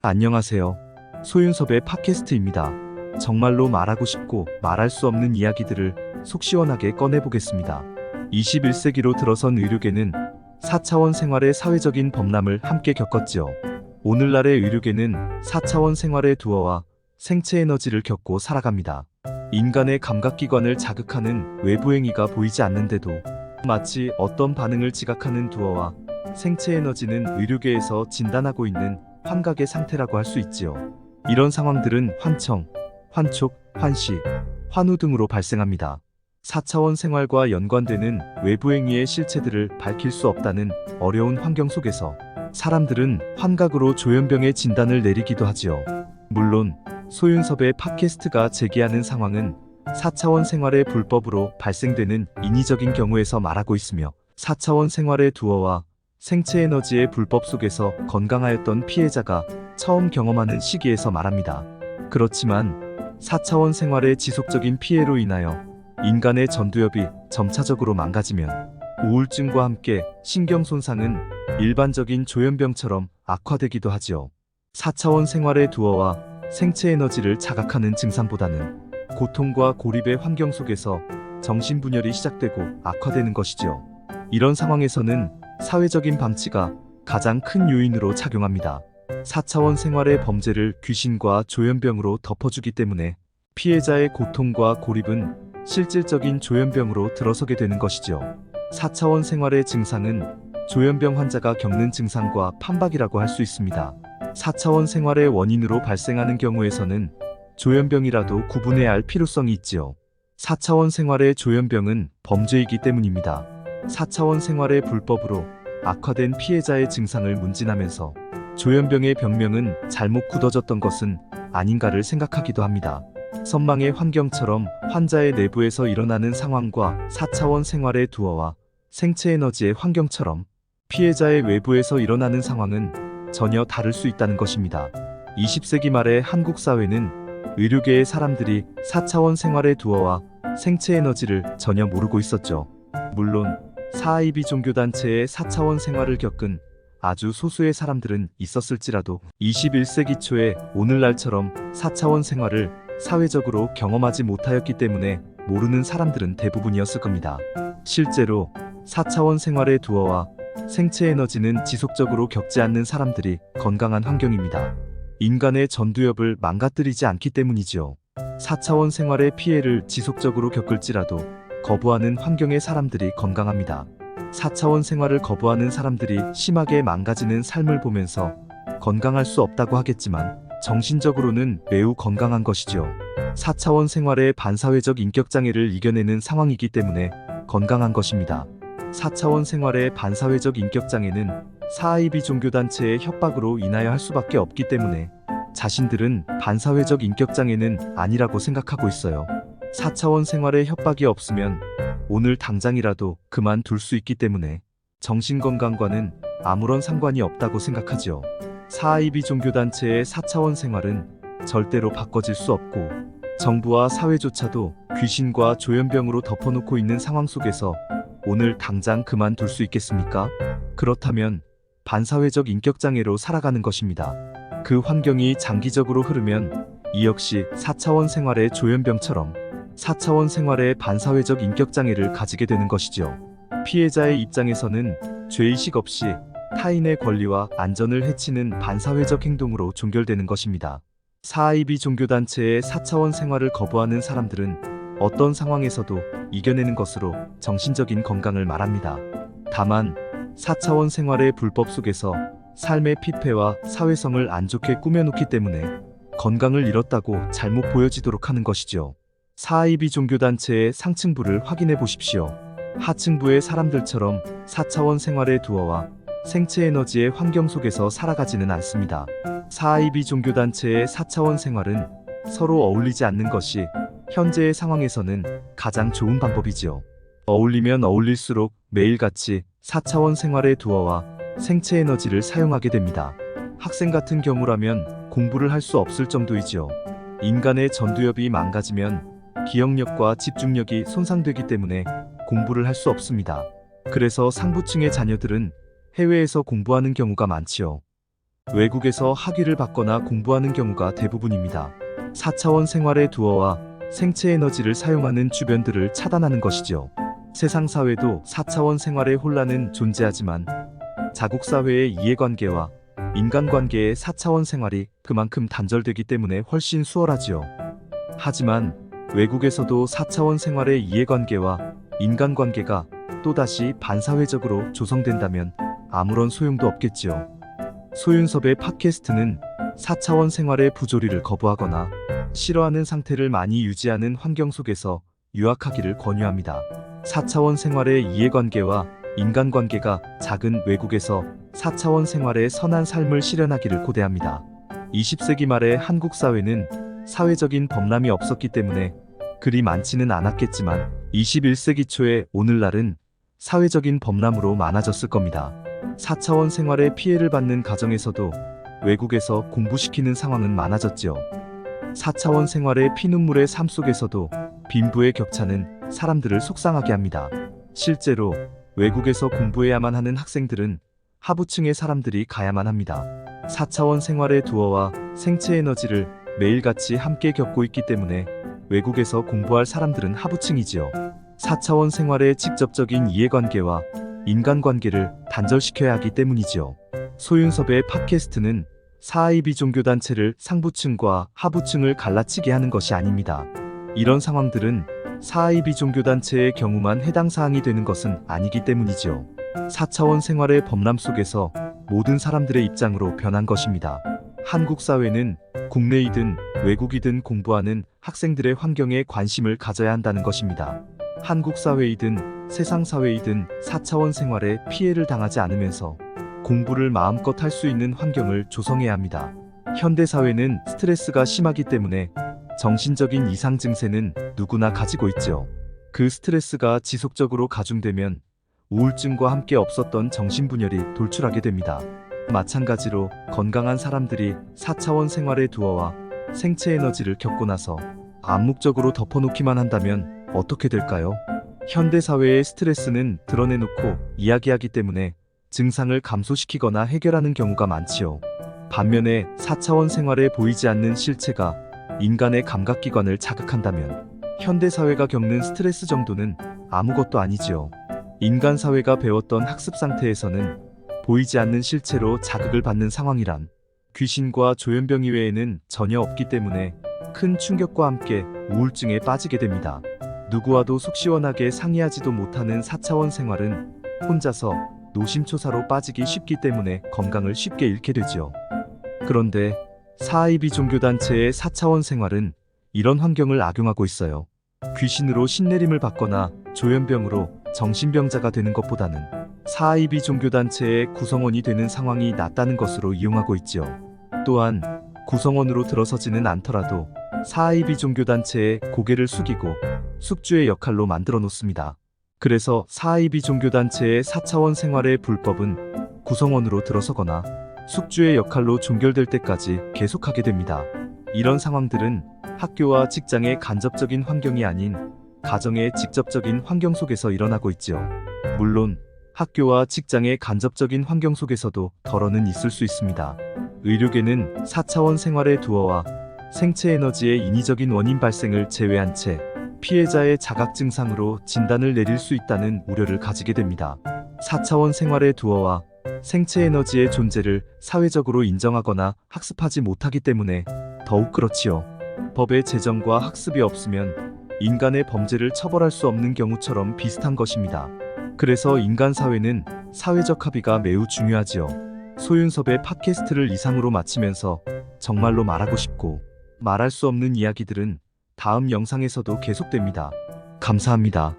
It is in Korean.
안녕하세요. 소윤섭의 팟캐스트입니다. 정말로 말하고 싶고 말할 수 없는 이야기들을 속 시원하게 꺼내보겠습니다. 21세기로 들어선 의료계는 4차원 생활의 사회적인 범람을 함께 겪었지요. 오늘날의 의료계는 4차원 생활의 두어와 생체 에너지를 겪고 살아갑니다. 인간의 감각기관을 자극하는 외부 행위가 보이지 않는데도 마치 어떤 반응을 지각하는 두어와 생체 에너지는 의료계에서 진단하고 있는 환각의 상태라고 할 수 있지요. 이런 상황들은 환청, 환촉, 환시, 환우 등으로 발생합니다. 4차원 생활과 연관되는 외부 행위의 실체들을 밝힐 수 없다는 어려운 환경 속에서 사람들은 환각으로 조현병의 진단을 내리기도 하지요. 물론 소윤섭의 팟캐스트가 제기하는 상황은 4차원 생활의 불법으로 발생되는 인위적인 경우에서 말하고 있으며 4차원 생활의 두어와 생체 에너지의 불법 속에서 건강하였던 피해자가 처음 경험하는 시기에서 말합니다. 그렇지만 4차원 생활의 지속적인 피해로 인하여 인간의 전두엽이 점차적으로 망가지면 우울증과 함께 신경 손상은 일반적인 조현병처럼 악화되기도 하지요. 4차원 생활의 두어와 생체 에너지를 자각하는 증상보다는 고통과 고립의 환경 속에서 정신분열이 시작되고 악화되는 것이지요. 이런 상황에서는 사회적인 방치가 가장 큰 요인으로 작용합니다. 4차원 생활의 범죄를 귀신과 조현병으로 덮어주기 때문에 피해자의 고통과 고립은 실질적인 조현병으로 들어서게 되는 것이죠. 4차원 생활의 증상은 조현병 환자가 겪는 증상과 판박이라고 할 수 있습니다. 4차원 생활의 원인으로 발생하는 경우에서는 조현병이라도 구분해야 할 필요성이 있지요. 4차원 생활의 조현병은 범죄이기 때문입니다. 4차원 생활의 불법으로 악화된 피해자의 증상을 문진하면서 조현병의 병명은 잘못 굳어졌던 것은 아닌가를 생각하기도 합니다. 선망의 환경처럼 환자의 내부에서 일어나는 상황과 4차원 생활의 두어와 생체 에너지의 환경처럼 피해자의 외부에서 일어나는 상황은 전혀 다를 수 있다는 것입니다. 20세기 말의 한국 사회는 의료계의 사람들이 4차원 생활의 두어와 생체 에너지를 전혀 모르고 있었죠. 물론 사이비 종교단체의 4차원 생활을 겪은 아주 소수의 사람들은 있었을지라도 21세기 초에 오늘날처럼 4차원 생활을 사회적으로 경험하지 못하였기 때문에 모르는 사람들은 대부분이었을 겁니다. 실제로 4차원 생활의 두어와 생체 에너지는 지속적으로 겪지 않는 사람들이 건강한 환경입니다. 인간의 전두엽을 망가뜨리지 않기 때문이지요. 4차원 생활의 피해를 지속적으로 겪을지라도 거부하는 환경의 사람들이 건강합니다. 4차원 생활을 거부하는 사람들이 심하게 망가지는 삶을 보면서 건강할 수 없다고 하겠지만 정신적으로는 매우 건강한 것이죠. 4차원 생활의 반사회적 인격장애를 이겨내는 상황이기 때문에 건강한 것입니다. 4차원 생활의 반사회적 인격장애는 사이비 종교단체의 협박으로 인하여 할 수밖에 없기 때문에 자신들은 반사회적 인격장애는 아니라고 생각하고 있어요. 4차원 생활의 협박이 없으면 오늘 당장이라도 그만둘 수 있기 때문에 정신건강과는 아무런 상관이 없다고 생각하죠. 사이비 종교단체의 4차원 생활은 절대로 바꿔질 수 없고 정부와 사회조차도 귀신과 조현병으로 덮어놓고 있는 상황 속에서 오늘 당장 그만둘 수 있겠습니까? 그렇다면 반사회적 인격장애로 살아가는 것입니다. 그 환경이 장기적으로 흐르면 이 역시 4차원 생활의 조현병처럼 4차원 생활의 반사회적 인격장애를 가지게 되는 것이죠. 피해자의 입장에서는 죄의식 없이 타인의 권리와 안전을 해치는 반사회적 행동으로 종결되는 것입니다. 사이비 종교단체의 4차원 생활을 거부하는 사람들은 어떤 상황에서도 이겨내는 것으로 정신적인 건강을 말합니다. 다만 4차원 생활의 불법 속에서 삶의 피폐와 사회성을 안 좋게 꾸며놓기 때문에 건강을 잃었다고 잘못 보여지도록 하는 것이죠. 사이비 종교단체의 상층부를 확인해 보십시오. 하층부의 사람들처럼 4차원 생활의 두어와 생체 에너지의 환경 속에서 살아가지는 않습니다. 사이비 종교단체의 4차원 생활은 서로 어울리지 않는 것이 현재의 상황에서는 가장 좋은 방법이지요. 어울리면 어울릴수록 매일같이 4차원 생활의 두어와 생체 에너지를 사용하게 됩니다. 학생 같은 경우라면 공부를 할 수 없을 정도이지요. 인간의 전두엽이 망가지면 기억력과 집중력이 손상되기 때문에 공부를 할 수 없습니다. 그래서 상부층의 자녀들은 해외에서 공부하는 경우가 많지요. 외국에서 학위를 받거나 공부하는 경우가 대부분입니다. 4차원 생활의 두어와 생체 에너지를 사용하는 주변들을 차단하는 것이죠. 세상 사회도 4차원 생활의 혼란은 존재하지만 자국 사회의 이해관계와 인간관계의 4차원 생활이 그만큼 단절되기 때문에 훨씬 수월하지요. 하지만 외국에서도 4차원 생활의 이해관계와 인간관계가 또다시 반사회적으로 조성된다면 아무런 소용도 없겠지요. 소윤섭의 팟캐스트는 4차원 생활의 부조리를 거부하거나 싫어하는 상태를 많이 유지하는 환경 속에서 유학하기를 권유합니다. 4차원 생활의 이해관계와 인간관계가 작은 외국에서 4차원 생활의 선한 삶을 실현하기를 고대합니다. 20세기 말의 한국 사회는 사회적인 범람이 없었기 때문에 그리 많지는 않았겠지만 21세기 초의 오늘날은 사회적인 범람으로 많아졌을 겁니다. 4차원 생활의 피해를 받는 가정에서도 외국에서 공부시키는 상황은 많아졌지요. 4차원 생활의 피눈물의 삶 속에서도 빈부의 격차는 사람들을 속상하게 합니다. 실제로 외국에서 공부해야만 하는 학생들은 하부층의 사람들이 가야만 합니다. 4차원 생활의 두어와 생체 에너지를 매일같이 함께 겪고 있기 때문에 외국에서 공부할 사람들은 하부층이지요. 4차원 생활의 직접적인 이해관계와 인간관계를 단절시켜야 하기 때문이지요. 소윤섭의 팟캐스트는 4IB 종교단체를 상부층과 하부층을 갈라치게 하는 것이 아닙니다. 이런 상황들은 4IB 종교단체의 경우만 해당 사항이 되는 것은 아니기 때문이지요. 4차원 생활의 범람 속에서 모든 사람들의 입장으로 변한 것입니다. 한국 사회는 국내이든 외국이든 공부하는 학생들의 환경에 관심을 가져야 한다는 것입니다. 한국 사회이든 세상 사회이든 4차원 생활에 피해를 당하지 않으면서 공부를 마음껏 할 수 있는 환경을 조성해야 합니다. 현대 사회는 스트레스가 심하기 때문에 정신적인 이상 증세는 누구나 가지고 있죠. 그 스트레스가 지속적으로 가중되면 우울증과 함께 없었던 정신분열이 돌출하게 됩니다. 마찬가지로 건강한 사람들이 4차원 생활의 두어와 생체 에너지를 겪고 나서 암묵적으로 덮어놓기만 한다면 어떻게 될까요? 현대 사회의 스트레스는 드러내놓고 이야기하기 때문에 증상을 감소시키거나 해결하는 경우가 많지요. 반면에 4차원 생활에 보이지 않는 실체가 인간의 감각기관을 자극한다면 현대 사회가 겪는 스트레스 정도는 아무것도 아니지요. 인간 사회가 배웠던 학습 상태에서는 보이지 않는 실체로 자극을 받는 상황이란 귀신과 조현병 이외에는 전혀 없기 때문에 큰 충격과 함께 우울증에 빠지게 됩니다. 누구와도 속 시원하게 상의하지도 못하는 4차원 생활은 혼자서 노심초사로 빠지기 쉽기 때문에 건강을 쉽게 잃게 되지요. 그런데 4IB 종교단체의 4차원 생활은 이런 환경을 악용하고 있어요. 귀신으로 신내림을 받거나 조현병으로 정신병자가 되는 것보다는 4IB 종교단체의 구성원이 되는 상황이 낫다는 것으로 이용하고 있지요. 또한 구성원으로 들어서지는 않더라도 4IB 종교단체에 고개를 숙이고 숙주의 역할로 만들어 놓습니다. 그래서 4IB 종교단체의 4차원 생활의 불법은 구성원으로 들어서거나 숙주의 역할로 종결될 때까지 계속하게 됩니다. 이런 상황들은 학교와 직장의 간접적인 환경이 아닌 가정의 직접적인 환경 속에서 일어나고 있지요. 물론 학교와 직장의 간접적인 환경 속에서도 덜어는 있을 수 있습니다. 의료계는 4차원 생활의 두어와 생체 에너지의 인위적인 원인 발생을 제외한 채 피해자의 자각 증상으로 진단을 내릴 수 있다는 우려를 가지게 됩니다. 4차원 생활의 두어와 생체 에너지의 존재를 사회적으로 인정하거나 학습하지 못하기 때문에 더욱 그렇지요. 법의 제정과 학습이 없으면 인간의 범죄를 처벌할 수 없는 경우처럼 비슷한 것입니다. 그래서 인간 사회는 사회적 합의가 매우 중요하지요. 소윤섭의 팟캐스트를 이상으로 마치면서 정말로 말하고 싶고 말할 수 없는 이야기들은 다음 영상에서도 계속됩니다. 감사합니다.